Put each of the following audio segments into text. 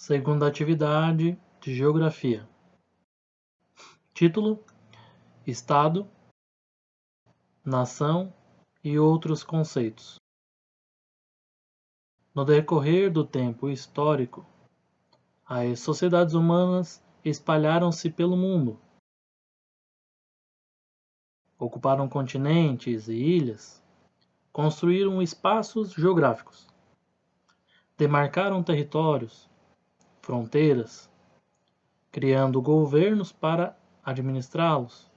Segunda atividade de Geografia. Título: Estado, Nação e outros conceitos. No decorrer do tempo histórico, as sociedades humanas espalharam-se pelo mundo. Ocuparam continentes e ilhas, construíram espaços geográficos, demarcaram territórios, fronteiras, criando governos para administrá-los.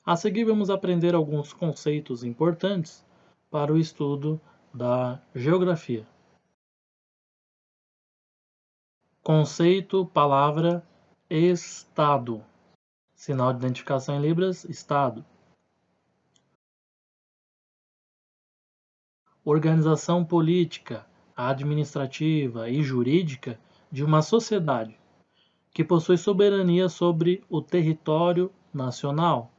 A seguir, vamos aprender alguns conceitos importantes para o estudo da geografia. Conceito, palavra, Estado. Sinal de identificação em libras, Estado. Organização política, administrativa e jurídica de uma sociedade que possui soberania sobre o território nacional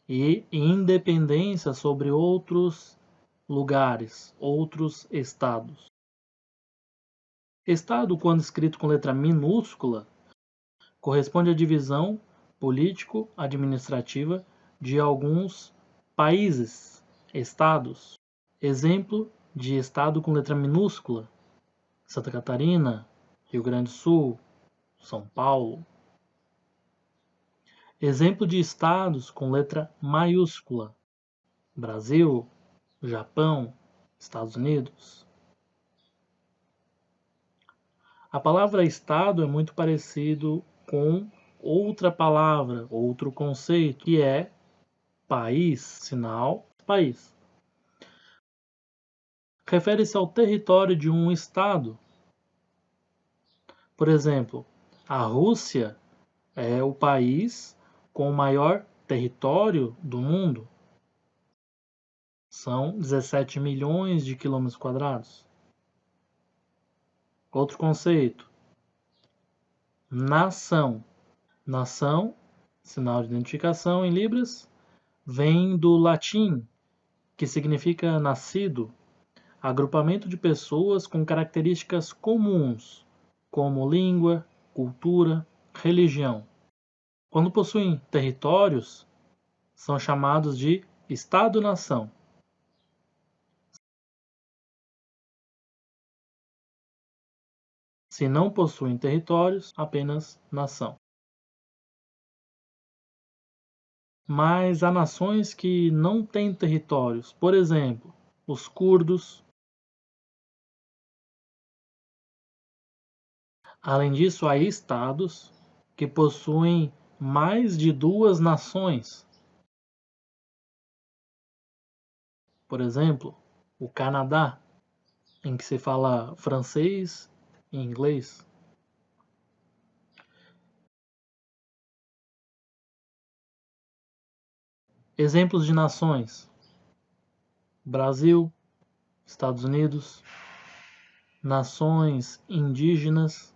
e independência sobre outros lugares, outros estados. Estado, quando escrito com letra minúscula, corresponde à divisão político-administrativa de alguns países, estados. Exemplo de estado com letra minúscula: Santa Catarina, Rio Grande do Sul, São Paulo. Exemplo de estados com letra maiúscula: Brasil, Japão, Estados Unidos. A palavra estado é muito parecido com outra palavra, outro conceito, que é país, sinal, país. Refere-se ao território de um estado. Por exemplo, a Rússia é o país com o maior território do mundo. São 17 milhões de quilômetros quadrados. Outro conceito: nação. Nação, sinal de identificação em libras, vem do latim, que significa nascido, agrupamento de pessoas com características comuns, como língua, cultura, religião. Quando possuem territórios, são chamados de Estado-nação. Se não possuem territórios, apenas nação. Mas há nações que não têm territórios, por exemplo, os curdos. Além disso, há estados que possuem mais de duas nações. Por exemplo, o Canadá, em que se fala francês e inglês. Exemplos de nações: Brasil, Estados Unidos, nações indígenas.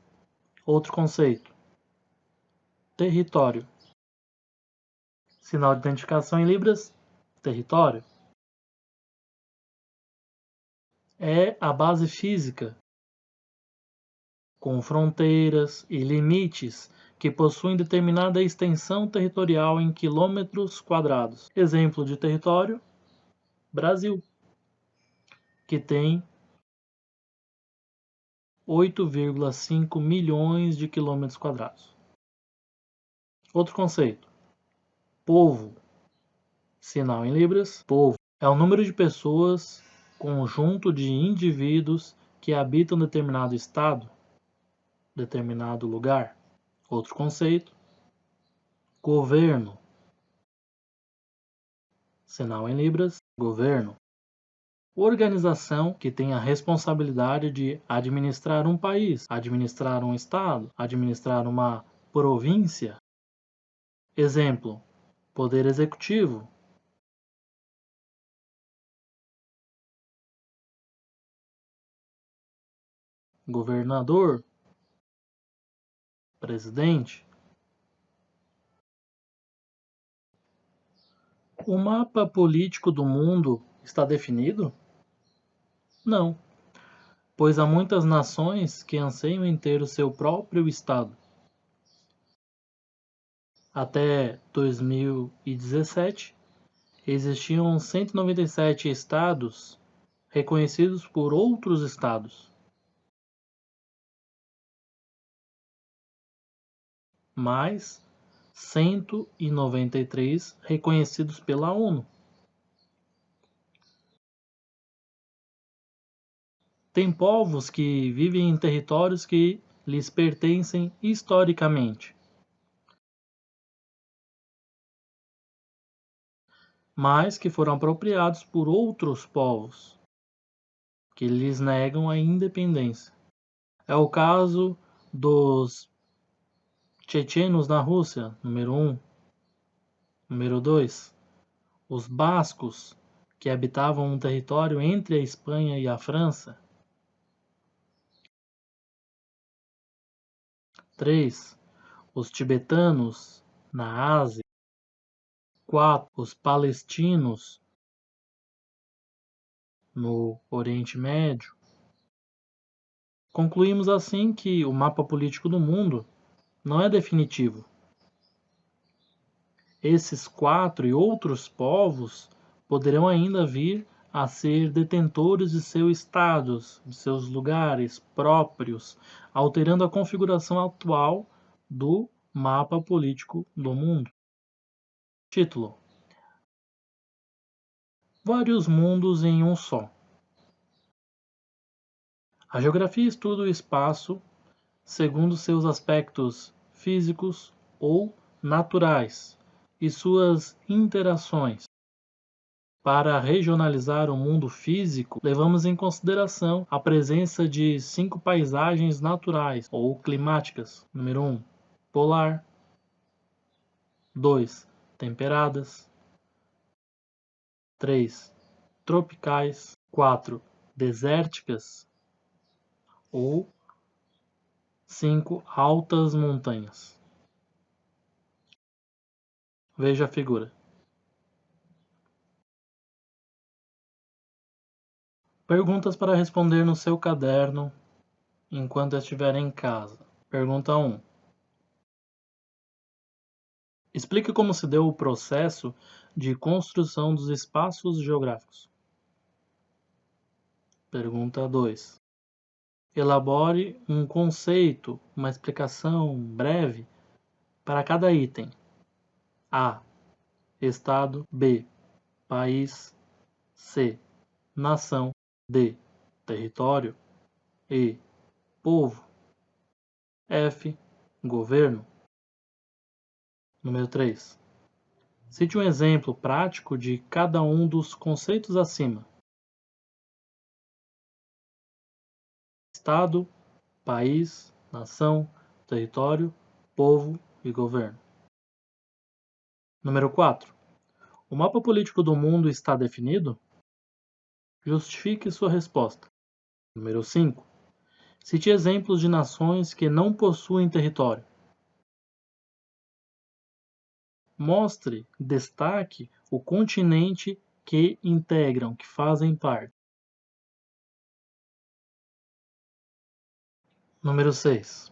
Outro conceito: território. Sinal de identificação em libras, território. É a base física, com fronteiras e limites que possuem determinada extensão territorial em quilômetros quadrados. Exemplo de território: Brasil, que tem 8,5 milhões de quilômetros quadrados. Outro conceito: povo. Sinal em libras, povo é o número de pessoas, conjunto de indivíduos que habitam determinado estado, determinado lugar. Outro conceito: governo. Sinal em libras, governo. Organização que tem a responsabilidade de administrar um país, administrar um estado, administrar uma província. Exemplo: poder executivo. Governador, presidente. O mapa político do mundo está definido? Não. pois há muitas nações que anseiam em ter o seu próprio Estado. Até 2017, existiam 197 estados reconhecidos por outros estados, mais 193 reconhecidos pela ONU. Tem povos que vivem em territórios que lhes pertencem historicamente, mas que foram apropriados por outros povos, que lhes negam a independência. É o caso dos chechenos na Rússia, número 1. Número 2. Os bascos, que habitavam um território entre a Espanha e a França. 3. Os tibetanos, na Ásia. 4. Os palestinos, no Oriente Médio. Concluímos assim que o mapa político do mundo não é definitivo. Esses 4 e outros povos poderão ainda vir a ser detentores de seus estados, de seus lugares próprios, alterando a configuração atual do mapa político do mundo. Título: Vários mundos em um só. A geografia estuda o espaço segundo seus aspectos físicos ou naturais e suas interações. Para regionalizar o mundo físico, levamos em consideração a presença de 5 paisagens naturais ou climáticas. Número 1, polar. 2, temperadas. 3, tropicais. 4, desérticas. Ou 5, altas montanhas. Veja a figura. Perguntas para responder no seu caderno enquanto estiver em casa. Pergunta 1. Explique como se deu o processo de construção dos espaços geográficos. Pergunta 2. Elabore um conceito, uma explicação breve para cada item. A. Estado. B. País. C. Nação. D. Território. E. Povo. F. Governo. Número 3. Cite um exemplo prático de cada um dos conceitos acima. Estado, país, nação, território, povo e governo. Número 4. O mapa político do mundo está definido? Justifique sua resposta. Número 5. Cite exemplos de nações que não possuem território. Mostre, destaque o continente que integram, que fazem parte. Número 6.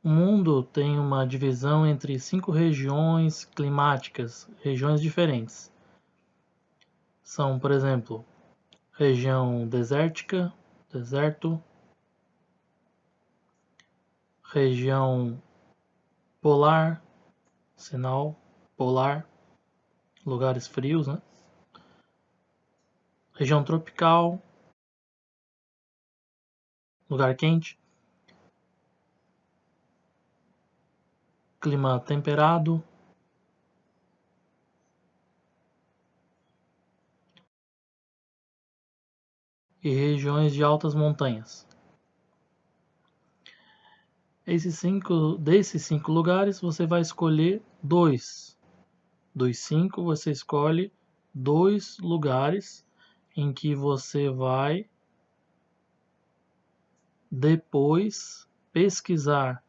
O mundo tem uma divisão entre 5 regiões climáticas, regiões diferentes. São, por exemplo, região desértica, deserto, região polar, sinal polar, lugares frios, né? Região tropical, lugar quente, clima temperado, e regiões de altas montanhas. Desses 5 lugares, você vai escolher 2. Dos 5, você escolhe 2 lugares em que você vai depois pesquisar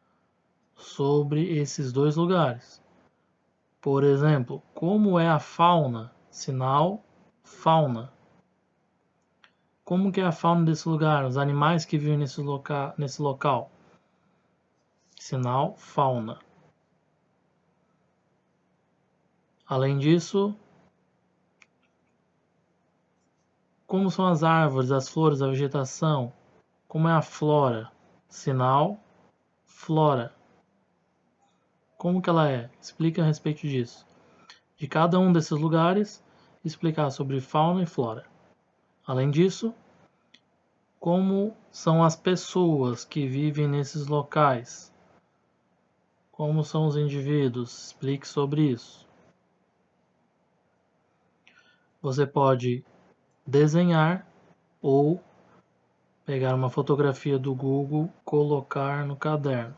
sobre esses 2 lugares. Por exemplo, como é a fauna? Sinal fauna. Como que é a fauna desse lugar? Os animais que vivem nesse local. Sinal fauna. Além disso, como são as árvores, as flores, a vegetação? Como é a flora? Sinal flora. Como que ela é? Explica a respeito disso. De cada um desses lugares, explicar sobre fauna e flora. Além disso, como são as pessoas que vivem nesses locais? Como são os indivíduos? Explique sobre isso. Você pode desenhar ou pegar uma fotografia do Google, colocar no caderno.